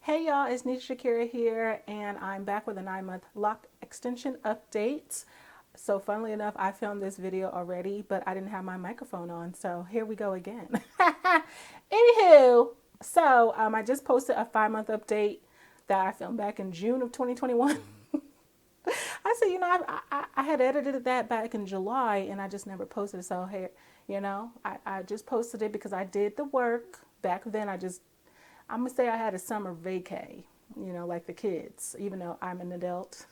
Hey y'all, it's Neesha Shakeera here, and I'm back with a 9-month lock extension update. So, funnily enough, I filmed this video already, but I didn't have my microphone on, so here we go again. Anywho, I just posted a 5-month update that I filmed back in June of 2021. I said, I had edited that back in July, and I just never posted it. So, here, I just posted it because I did the work back then. I'm gonna say I had a summer vacay, like the kids, even though I'm an adult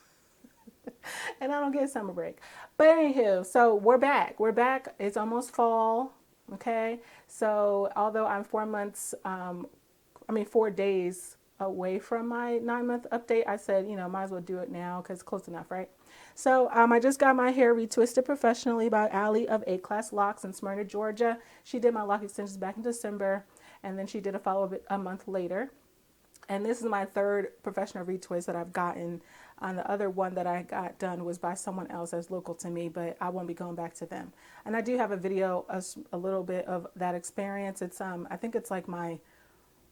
and I don't get summer break. But anywho, so we're back. We're back. It's almost fall. Okay. So although I'm 4 months, 4 days away from my 9-month update, I said, might as well do it now because it's close enough, right? So I just got my hair retwisted professionally by Allie of A Class Locs in Smyrna, Georgia. She did my lock extensions back in December, and then she did a follow up a month later. And this is my third professional retwist that I've gotten. The other one that I got done was by someone else that's local to me, but I won't be going back to them. And I do have a video, a little bit of that experience. It's I think it's like my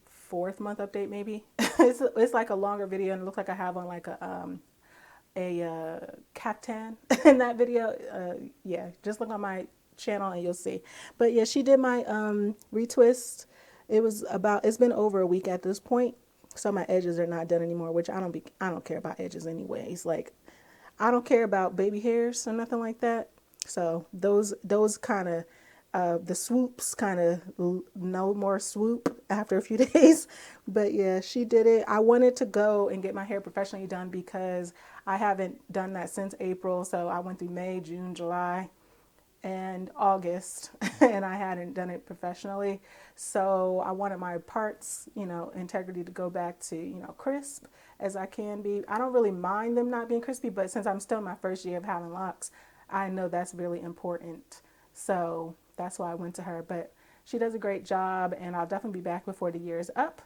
fourth month update maybe. It's like a longer video, and it looks like I have on like a caftan in that video. Yeah, just look on my channel and you'll see. But yeah, she did my retwist. It's been over a week at this point. So my edges are not done anymore, which I don't care about edges anyways. Like I don't care about baby hairs or nothing like that. So those kind of the swoops kind of no more swoop after a few days. But yeah, she did it. I wanted to go and get my hair professionally done because I haven't done that since April. So I went through May, June, July, and August, and I hadn't done it professionally. So I wanted my parts, integrity to go back to, crisp as I can be. I don't really mind them not being crispy, but since I'm still in my first year of having locks, I know that's really important. So that's why I went to her. But she does a great job, and I'll definitely be back before the year is up.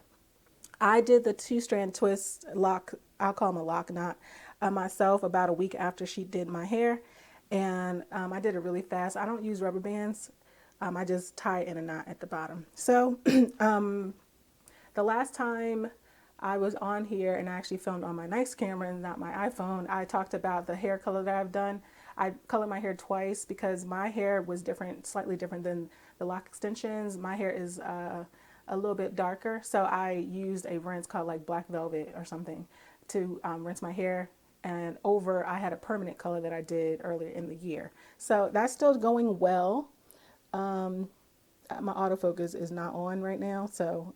I did the 2-strand twist lock, I'll call them a lock knot, myself about a week after she did my hair. And I did it really fast. I don't use rubber bands. I just tie it in a knot at the bottom. So the last time I was on here and I actually filmed on my nice camera and not my iPhone, I talked about the hair color that I've done. I colored my hair twice because my hair was different, slightly different than the lock extensions. My hair is a little bit darker, so I used a rinse called like Black Velvet or something to rinse my hair. And over, I had a permanent color that I did earlier in the year. So that's still going well. My autofocus is not on right now, so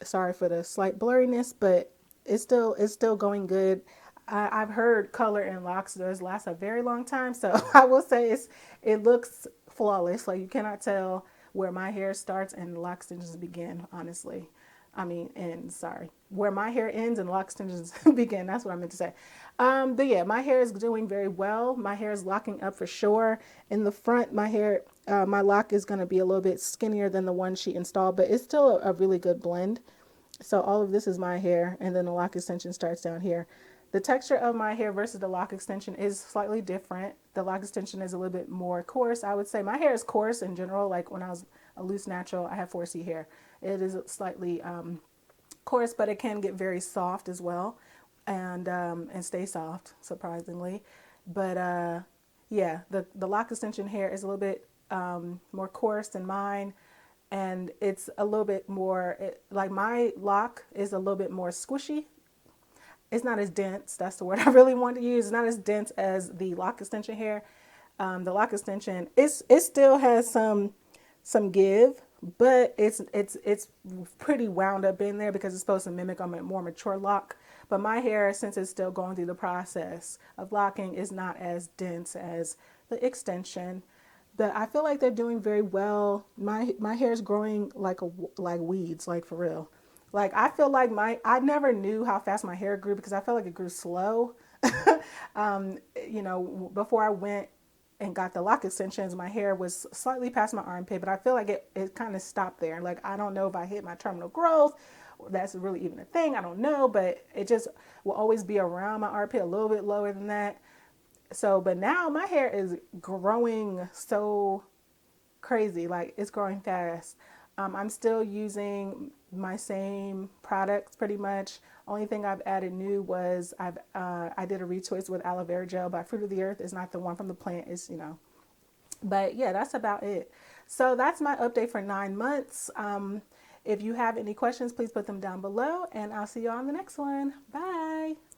sorry for the slight blurriness, but it's still going good. I've heard color in locks does last a very long time, so I will say it looks flawless. Like you cannot tell where my hair starts and the lock extensions begin. Honestly, and sorry, where my hair ends and lock extensions begin. That's what I meant to say. But yeah, my hair is doing very well. My hair is locking up for sure. In the front, my lock is going to be a little bit skinnier than the one she installed, but it's still a really good blend. So all of this is my hair, and then the lock extension starts down here. The texture of my hair versus the lock extension is slightly different. The lock extension is a little bit more coarse. I would say my hair is coarse in general. Like when I was a loose natural, I have 4C hair. It is slightly coarse, but it can get very soft as well, and stay soft surprisingly. But yeah, the lock extension hair is a little bit more coarse than mine, and it's a little bit more like my lock is a little bit more squishy. It's not as dense. That's the word I really want to use. It's not as dense as the lock extension hair. The lock extension it still has some give, but it's pretty wound up in there because it's supposed to mimic a more mature lock. But my hair, since it's still going through the process of locking, is not as dense as the extension. But I feel like they're doing very well. My hair is growing like weeds, like for real. Like I feel like I never knew how fast my hair grew because I felt like it grew slow. Before I went and got the lock extensions, my hair was slightly past my armpit, but I feel like it kind of stopped there. Like I don't know if I hit my terminal growth. That's really even a thing. I don't know, but it just will always be around my armpit, a little bit lower than that. So, but now my hair is growing so crazy, like it's growing fast. I'm still using my same products pretty much. Only thing I've added new was I did a retwist with aloe vera gel by Fruit of the Earth. It's not the one from the plant. It's, you know, but yeah, that's about it. So that's my update for 9 months. If you have any questions, please put them down below, and I'll see you on the next one. Bye.